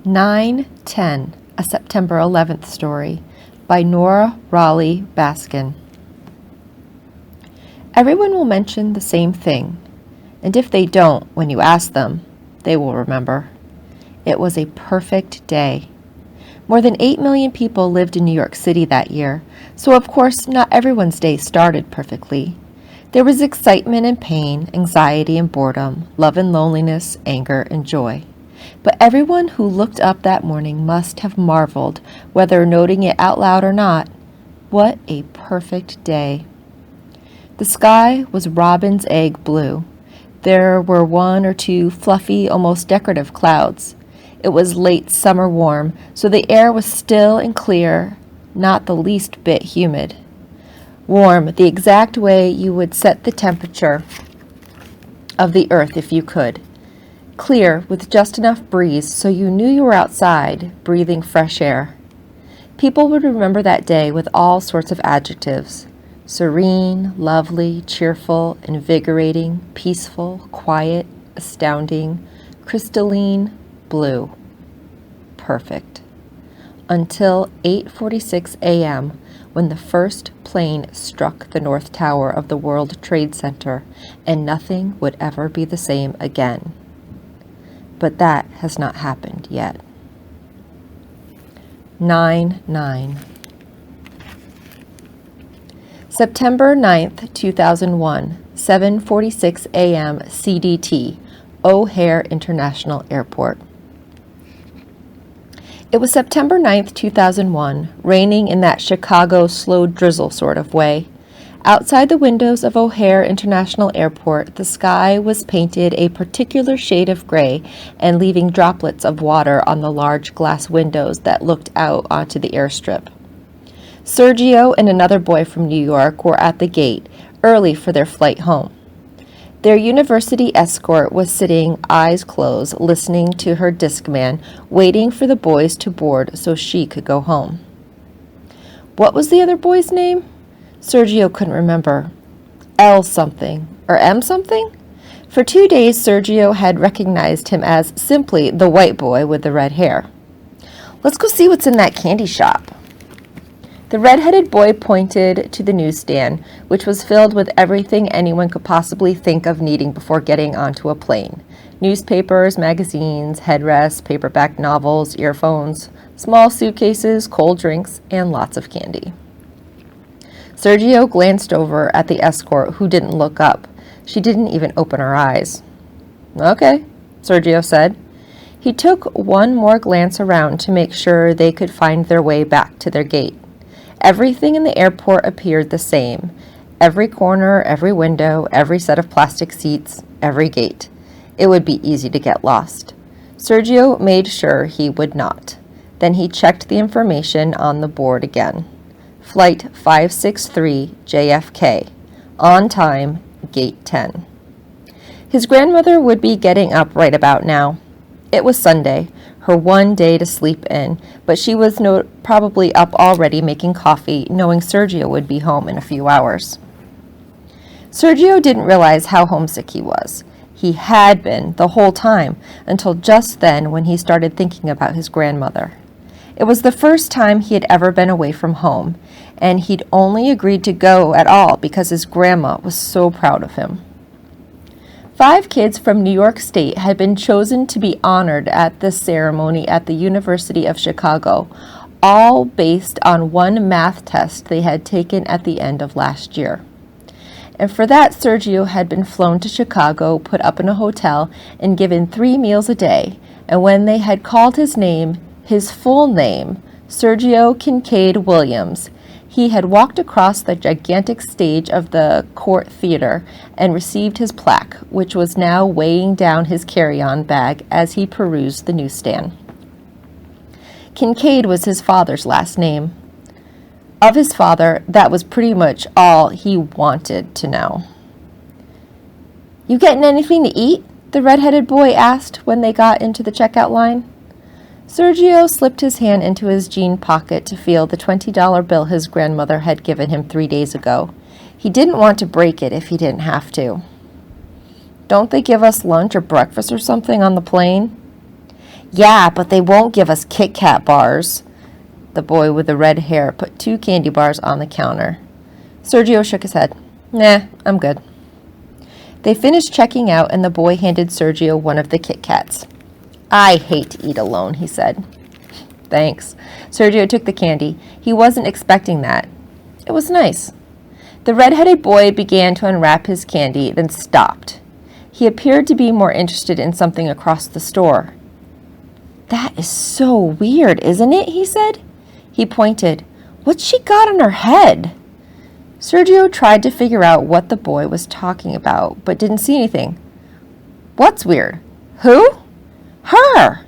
9:10, a September 11th story by Nora Raleigh Baskin. Everyone will mention the same thing, and if they don't, when you ask them, they will remember. It was a perfect day. More than 8 million people lived in New York City that year, so of course not everyone's day started perfectly. There was excitement and pain, anxiety and boredom, love and loneliness, anger and joy. But everyone who looked up that morning must have marveled, whether noting it out loud or not. What a perfect day. The sky was robin's egg blue. There were one or two fluffy, almost decorative clouds. It was late summer warm, so the air was still and clear, not the least bit humid. Warm, the exact way you would set the temperature of the earth if you could. Clear, with just enough breeze so you knew you were outside, breathing fresh air. People would remember that day with all sorts of adjectives: serene, lovely, cheerful, invigorating, peaceful, quiet, astounding, crystalline, blue. Perfect. Until 8:46 a.m., when the first plane struck the North Tower of the World Trade Center, and nothing would ever be the same again. But that has not happened yet. 9/9. September 9th, 2001, 7:46 a.m. CDT, O'Hare International Airport. It was September 9th, 2001, raining in that Chicago slow drizzle sort of way. Outside the windows of O'Hare International Airport, the sky was painted a particular shade of gray and leaving droplets of water on the large glass windows that looked out onto the airstrip. Sergio and another boy from New York were at the gate, early for their flight home. Their university escort was sitting, eyes closed, listening to her discman, waiting for the boys to board so she could go home. What was the other boy's name? Sergio couldn't remember. L something, or M something? For 2 days, Sergio had recognized him as simply the white boy with the red hair. Let's go see what's in that candy shop. The red-headed boy pointed to the newsstand, which was filled with everything anyone could possibly think of needing before getting onto a plane. Newspapers, magazines, headrests, paperback novels, earphones, small suitcases, cold drinks, and lots of candy. Sergio glanced over at the escort, who didn't look up. She didn't even open her eyes. Okay, Sergio said. He took one more glance around to make sure they could find their way back to their gate. Everything in the airport appeared the same. Every corner, every window, every set of plastic seats, every gate. It would be easy to get lost. Sergio made sure he would not. Then he checked the information on the board again. Flight 563 JFK. On time, gate 10. His grandmother would be getting up right about now. It was Sunday, her one day to sleep in, but she was probably up already making coffee, knowing Sergio would be home in a few hours. Sergio didn't realize how homesick he was. He had been the whole time, until just then when he started thinking about his grandmother. It was the first time he had ever been away from home, and he'd only agreed to go at all because his grandma was so proud of him. 5 kids from New York State had been chosen to be honored at this ceremony at the University of Chicago, all based on one math test they had taken at the end of last year. And for that, Sergio had been flown to Chicago, put up in a hotel, and given 3 meals a day. And when they had called his name, his full name, Sergio Kincaid Williams, he had walked across the gigantic stage of the Court Theater and received his plaque, which was now weighing down his carry-on bag as he perused the newsstand. Kincaid was his father's last name. Of his father, that was pretty much all he wanted to know. "You getting anything to eat?" the red-headed boy asked when they got into the checkout line. Sergio slipped his hand into his jean pocket to feel the $20 bill his grandmother had given him 3 days ago. He didn't want to break it if he didn't have to. "Don't they give us lunch or breakfast or something on the plane?" Yeah, but they won't give us Kit Kat bars. The boy with the red hair put 2 candy bars on the counter. Sergio shook his head. Nah, I'm good. They finished checking out, and the boy handed Sergio one of the Kit Kats. I hate to eat alone, he said. Thanks. Sergio took the candy. He wasn't expecting that. It was nice. The red-headed boy began to unwrap his candy, then stopped. He appeared to be more interested in something across the store. That is so weird, isn't it? He said. He pointed. What's she got on her head? Sergio tried to figure out what the boy was talking about, but didn't see anything. What's weird? Who? Her!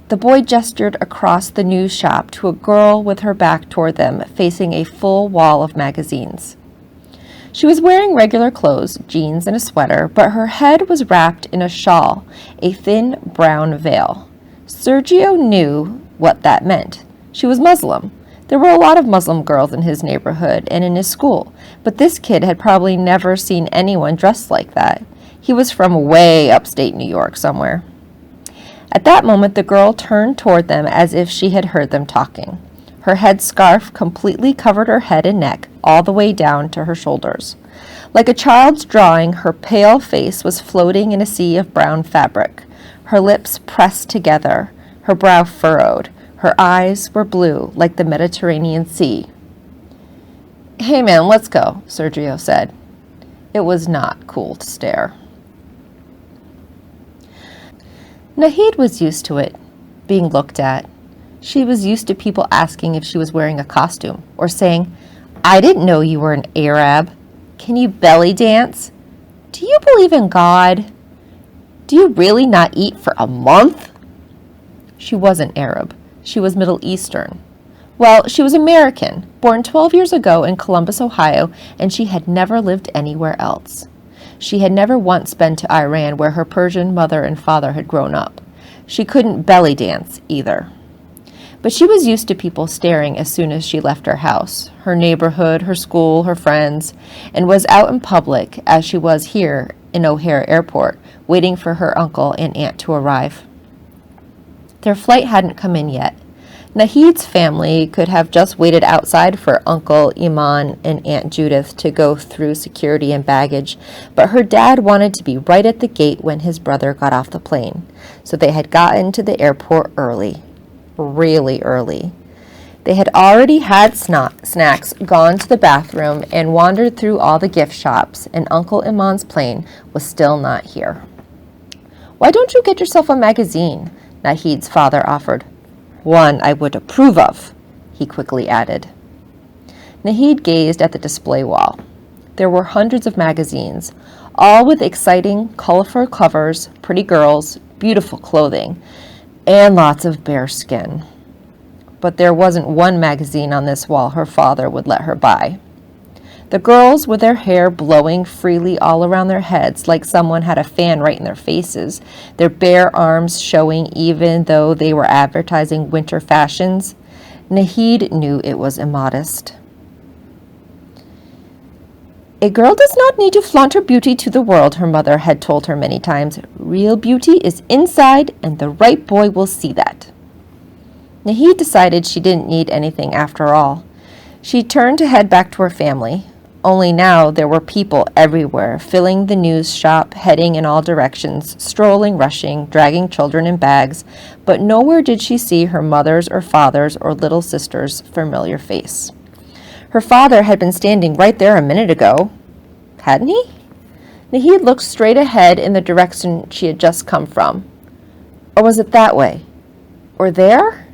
The boy gestured across the news shop to a girl with her back toward them, facing a full wall of magazines. She was wearing regular clothes, jeans and a sweater, but her head was wrapped in a shawl, a thin brown veil. Sergio knew what that meant. She was Muslim. There were a lot of Muslim girls in his neighborhood and in his school, but this kid had probably never seen anyone dressed like that. He was from way upstate New York somewhere. At that moment, the girl turned toward them as if she had heard them talking. Her head scarf completely covered her head and neck, all the way down to her shoulders. Like a child's drawing, her pale face was floating in a sea of brown fabric. Her lips pressed together, her brow furrowed. Her eyes were blue, like the Mediterranean Sea. Hey man, let's go, Sergio said. It was not cool to stare. Nahid was used to it, being looked at. She was used to people asking if she was wearing a costume, or saying, I didn't know you were an Arab. Can you belly dance? Do you believe in God? Do you really not eat for a month? She wasn't Arab. She was Middle Eastern. Well, she was American, born 12 years ago in Columbus, Ohio, and she had never lived anywhere else. She had never once been to Iran, where her Persian mother and father had grown up. She couldn't belly dance either. But she was used to people staring as soon as she left her house, her neighborhood, her school, her friends, and was out in public as she was here in O'Hare Airport, waiting for her uncle and aunt to arrive. Their flight hadn't come in yet. Nahid's family could have just waited outside for Uncle Iman and Aunt Judith to go through security and baggage, but her dad wanted to be right at the gate when his brother got off the plane, so they had gotten to the airport early. Really early. They had already had snacks, gone to the bathroom, and wandered through all the gift shops, and Uncle Iman's plane was still not here. Why don't you get yourself a magazine? Nahid's father offered. One I would approve of, he quickly added. Nahid gazed at the display wall. There were hundreds of magazines, all with exciting, colorful covers, pretty girls, beautiful clothing, and lots of bare skin. But there wasn't one magazine on this wall her father would let her buy. The girls, with their hair blowing freely all around their heads like someone had a fan right in their faces, their bare arms showing even though they were advertising winter fashions, Nahid knew it was immodest. A girl does not need to flaunt her beauty to the world, her mother had told her many times. Real beauty is inside, and the right boy will see that. Nahid decided she didn't need anything after all. She turned to head back to her family. Only now there were people everywhere, filling the news shop, heading in all directions, strolling, rushing, dragging children in bags, but nowhere did she see her mother's or father's or little sister's familiar face. Her father had been standing right there a minute ago. Hadn't he? Nahid looked straight ahead in the direction she had just come from. Or was it that way? Or there?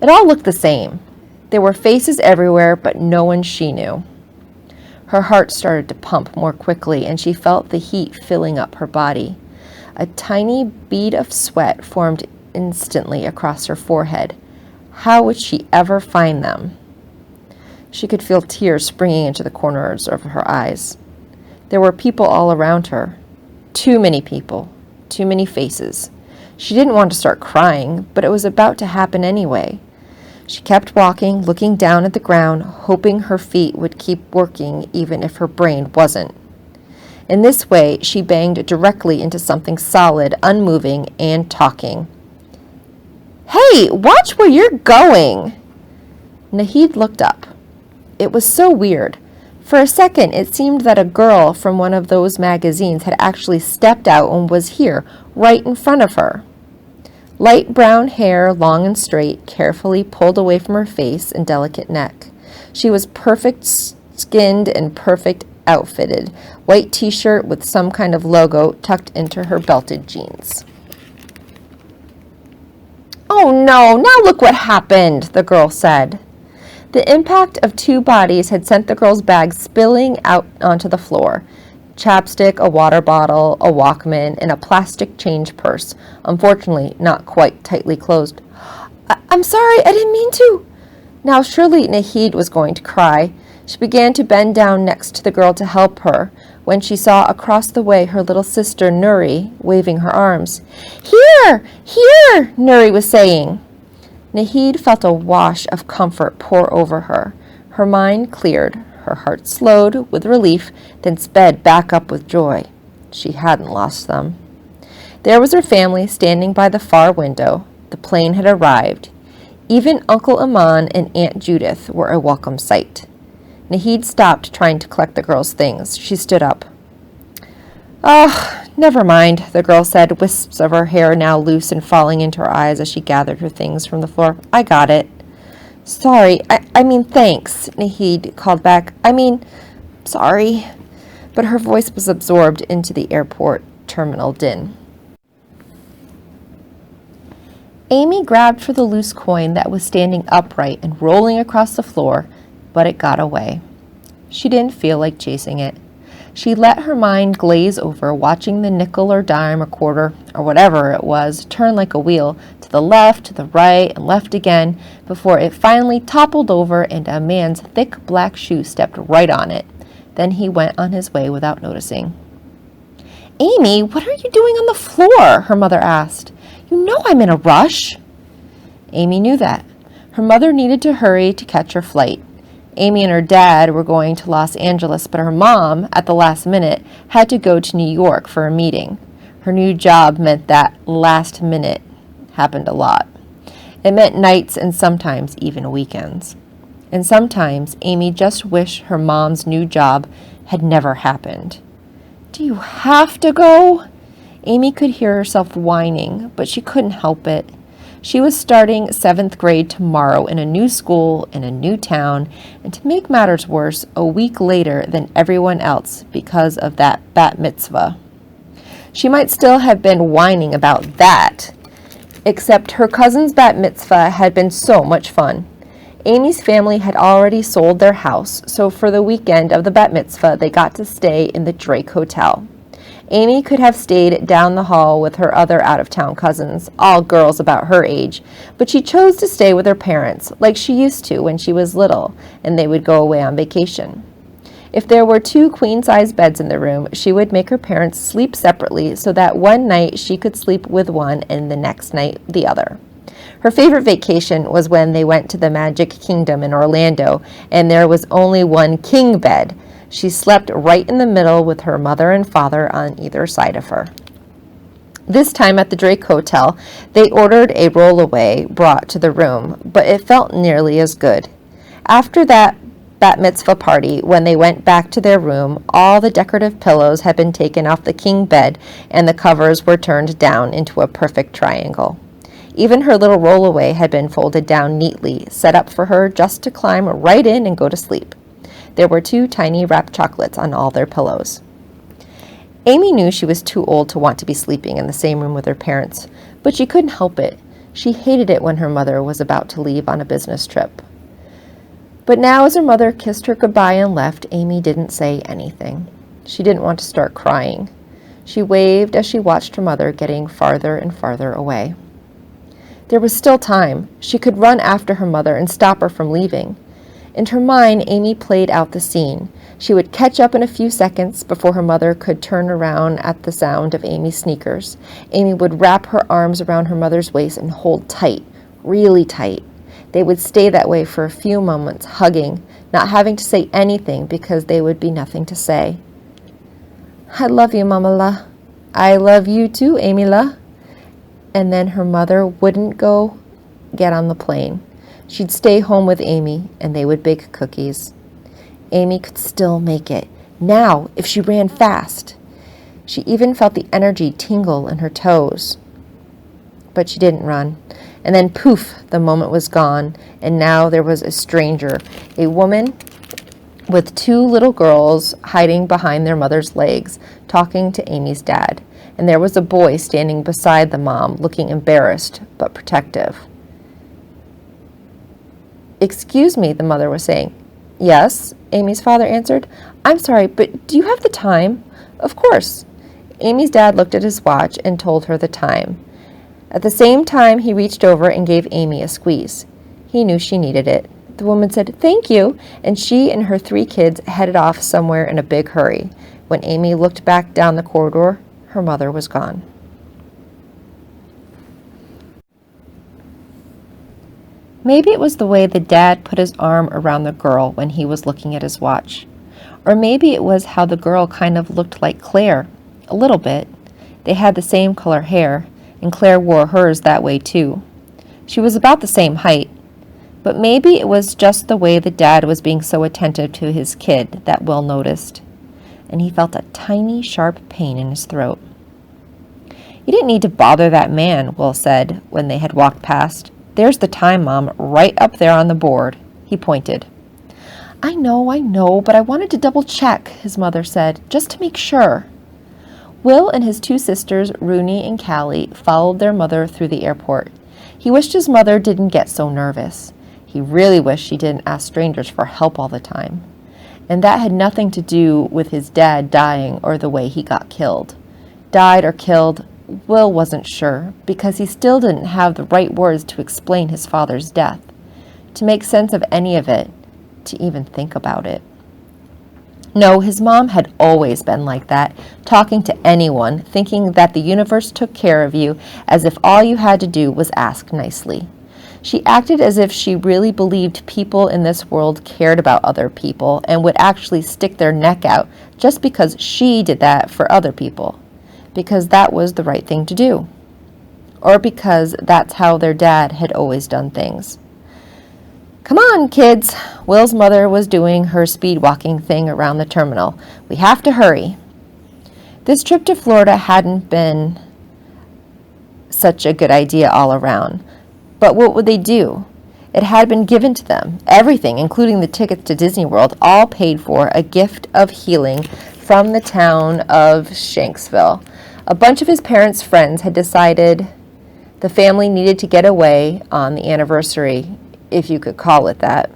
It all looked the same. There were faces everywhere, but no one she knew. Her heart started to pump more quickly, and she felt the heat filling up her body. A tiny bead of sweat formed instantly across her forehead. How would she ever find them? She could feel tears springing into the corners of her eyes. There were people all around her. Too many people. Too many faces. She didn't want to start crying, but it was about to happen anyway. She kept walking, looking down at the ground, hoping her feet would keep working even if her brain wasn't. In this way, she banged directly into something solid, unmoving, and talking. Hey, watch where you're going! Nahid looked up. It was so weird. For a second, it seemed that a girl from one of those magazines had actually stepped out and was here, right in front of her. Light brown hair, long and straight, carefully pulled away from her face and delicate neck. She was perfect skinned and perfect outfitted, white t-shirt with some kind of logo tucked into her belted jeans. "Oh no, now look what happened," the girl said. The impact of two bodies had sent the girl's bag spilling out onto the floor. Chapstick, a water bottle, a Walkman, and a plastic change purse, unfortunately not quite tightly closed. I'm sorry, I didn't mean to." Now surely Nahid was going to cry. She began to bend down next to the girl to help her, when she saw across the way her little sister Nuri waving her arms. "Here! Here!" Nuri was saying. Nahid felt a wash of comfort pour over her. Her mind cleared, her heart slowed with relief, then sped back up with joy. She hadn't lost them. There was her family standing by the far window. The plane had arrived. Even Uncle Aman and Aunt Judith were a welcome sight. Nahid stopped trying to collect the girl's things. She stood up. "Oh, never mind," the girl said, wisps of her hair now loose and falling into her eyes as she gathered her things from the floor. "I got it." "Sorry, I mean thanks," Nahid called back. Sorry." But her voice was absorbed into the airport terminal din. Amy grabbed for the loose coin that was standing upright and rolling across the floor, but it got away. She didn't feel like chasing it. She let her mind glaze over, watching the nickel or dime or quarter, or whatever it was, turn like a wheel, to the left, to the right, and left again, before it finally toppled over and a man's thick black shoe stepped right on it. Then he went on his way without noticing. "Amy, what are you doing on the floor?" her mother asked. "You know I'm in a rush." Amy knew that. Her mother needed to hurry to catch her flight. Amy and her dad were going to Los Angeles, but her mom, at the last minute, had to go to New York for a meeting. Her new job meant that last minute happened a lot. It meant nights and sometimes even weekends. And sometimes Amy just wished her mom's new job had never happened. "Do you have to go?" Amy could hear herself whining, but she couldn't help it. She was starting 7th grade tomorrow in a new school, in a new town, and to make matters worse, a week later than everyone else because of that bat mitzvah. She might still have been whining about that, except her cousin's bat mitzvah had been so much fun. Amy's family had already sold their house, so for the weekend of the bat mitzvah, they got to stay in the Drake Hotel. Amy could have stayed down the hall with her other out-of-town cousins, all girls about her age, but she chose to stay with her parents, like she used to when she was little, and they would go away on vacation. If there were 2 queen-size beds in the room, she would make her parents sleep separately so that one night she could sleep with one and the next night the other. Her favorite vacation was when they went to the Magic Kingdom in Orlando, and there was only one king bed. She slept right in the middle with her mother and father on either side of her. This time at the Drake Hotel, they ordered a rollaway brought to the room, but it felt nearly as good. After that bat mitzvah party, when they went back to their room, all the decorative pillows had been taken off the king bed and the covers were turned down into a perfect triangle. Even her little rollaway had been folded down neatly, set up for her just to climb right in and go to sleep. There were 2 tiny wrapped chocolates on all their pillows. Amy knew she was too old to want to be sleeping in the same room with her parents, but she couldn't help it. She hated it when her mother was about to leave on a business trip. But now as her mother kissed her goodbye and left, Amy didn't say anything. She didn't want to start crying. She waved as she watched her mother getting farther and farther away. There was still time. She could run after her mother and stop her from leaving. In her mind, Amy played out the scene. She would catch up in a few seconds before her mother could turn around at the sound of Amy's sneakers. Amy would wrap her arms around her mother's waist and hold tight, really tight. They would stay that way for a few moments, hugging, not having to say anything because there would be nothing to say. "I love you, Mama La." "I love you too, Amy La." And then her mother wouldn't go get on the plane. She'd stay home with Amy, and they would bake cookies. Amy could still make it, now, if she ran fast. She even felt the energy tingle in her toes. But she didn't run. And then poof, the moment was gone, and now there was a stranger, a woman with two little girls hiding behind their mother's legs, talking to Amy's dad. And there was a boy standing beside the mom, looking embarrassed but protective. "Excuse me," the mother was saying. "Yes," Amy's father answered. "I'm sorry, but do you have the time?" "Of course." Amy's dad looked at his watch and told her the time. At the same time, he reached over and gave Amy a squeeze. He knew she needed it. The woman said, "Thank you," and she and her 3 kids headed off somewhere in a big hurry. When Amy looked back down the corridor, her mother was gone. Maybe it was the way the dad put his arm around the girl when he was looking at his watch. Or maybe it was how the girl kind of looked like Claire, a little bit. They had the same color hair, and Claire wore hers that way too. She was about the same height. But maybe it was just the way the dad was being so attentive to his kid that Will noticed. And he felt a tiny, sharp pain in his throat. "You didn't need to bother that man," Will said when they had walked past. "There's the time, Mom, right up there on the board." He pointed. I know, but I wanted to double check," his mother said, "just to make sure." Will and his 2 sisters, Rooney and Callie, followed their mother through the airport. He wished his mother didn't get so nervous. He really wished she didn't ask strangers for help all the time. And that had nothing to do with his dad dying or the way he got killed. Died or killed, Will wasn't sure, because he still didn't have the right words to explain his father's death, to make sense of any of it, to even think about it. No, his mom had always been like that, talking to anyone, thinking that the universe took care of you, as if all you had to do was ask nicely. She acted as if she really believed people in this world cared about other people and would actually stick their neck out just because she did that for other people, because that was the right thing to do, or because that's how their dad had always done things. "Come on, kids." Will's mother was doing her speed walking thing around the terminal. "We have to hurry." This trip to Florida hadn't been such a good idea all around. But what would they do? It had been given to them. Everything, including the tickets to Disney World, all paid for, a gift of healing from the town of Shanksville. A bunch of his parents' friends had decided the family needed to get away on the anniversary, if you could call it that.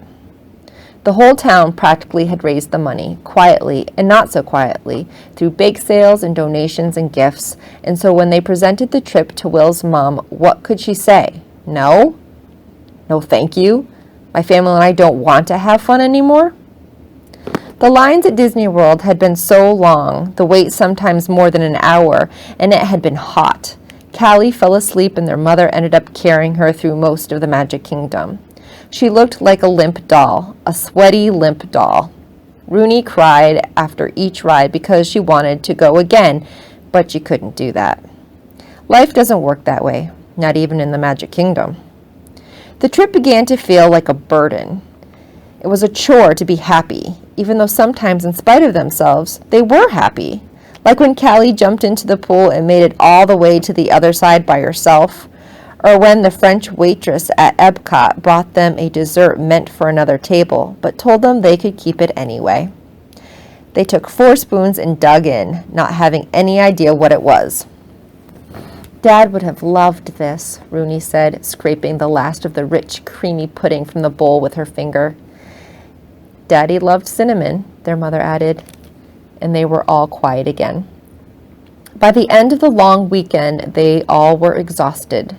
The whole town practically had raised the money, quietly and not so quietly, through bake sales and donations and gifts, and so when they presented the trip to Will's mom, what could she say? No? No, thank you? My family and I don't want to have fun anymore? The lines at Disney World had been so long, the wait sometimes more than an hour, and it had been hot. Callie fell asleep and their mother ended up carrying her through most of the Magic Kingdom. She looked like a limp doll, a sweaty, limp doll. Rooney cried after each ride because she wanted to go again, but she couldn't do that. Life doesn't work that way, not even in the Magic Kingdom. The trip began to feel like a burden. It was a chore to be happy, even though sometimes, in spite of themselves, they were happy. Like when Callie jumped into the pool and made it all the way to the other side by herself, or when the French waitress at Epcot brought them a dessert meant for another table, but told them they could keep it anyway. They took 4 spoons and dug in, not having any idea what it was. "Dad would have loved this," Rooney said, scraping the last of the rich, creamy pudding from the bowl with her finger. "Daddy loved cinnamon," their mother added, and they were all quiet again. By the end of the long weekend, they all were exhausted.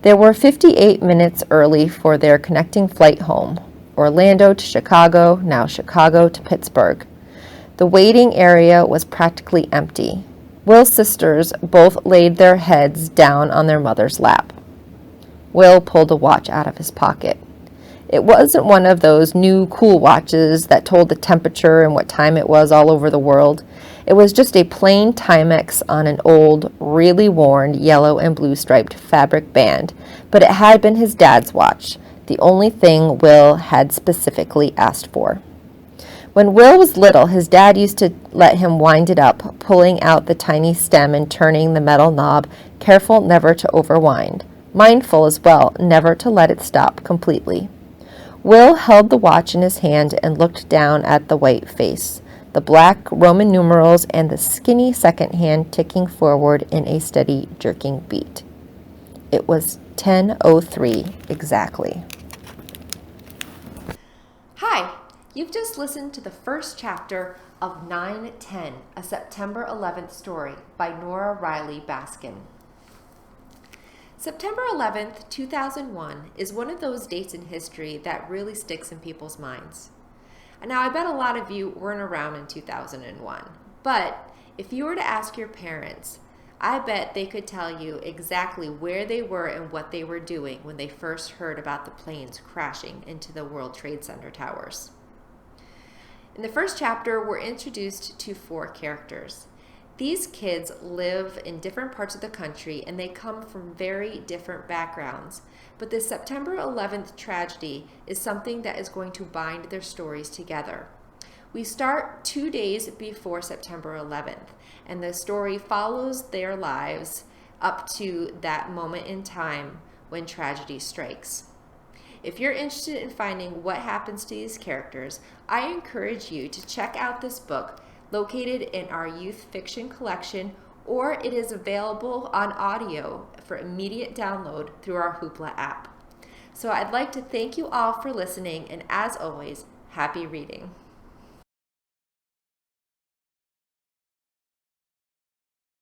They were 58 minutes early for their connecting flight home, Orlando to Chicago, now Chicago to Pittsburgh. The waiting area was practically empty. Will's sisters both laid their heads down on their mother's lap. Will pulled a watch out of his pocket. It wasn't one of those new cool watches that told the temperature and what time it was all over the world. It was just a plain Timex on an old, really worn yellow and blue striped fabric band, but it had been his dad's watch, the only thing Will had specifically asked for. When Will was little, his dad used to let him wind it up, pulling out the tiny stem and turning the metal knob, careful never to overwind, mindful as well never to let it stop completely. Will held the watch in his hand and looked down at the white face, the black Roman numerals and the skinny second hand ticking forward in a steady jerking beat. It was 10:03 exactly. Hi! You've just listened to the first chapter of 9/10, a September 11th story by Nora Riley Baskin. September 11th, 2001 is one of those dates in history that really sticks in people's minds. And now I bet a lot of you weren't around in 2001, but if you were to ask your parents, I bet they could tell you exactly where they were and what they were doing when they first heard about the planes crashing into the World Trade Center towers. In the first chapter, we're introduced to 4 characters. These kids live in different parts of the country and they come from very different backgrounds. But this September 11th tragedy is something that is going to bind their stories together. We start 2 days before September 11th, and the story follows their lives up to that moment in time when tragedy strikes. If you're interested in finding what happens to these characters, I encourage you to check out this book located in our youth fiction collection, or it is available on audio for immediate download through our Hoopla app. So I'd like to thank you all for listening, and as always, happy reading.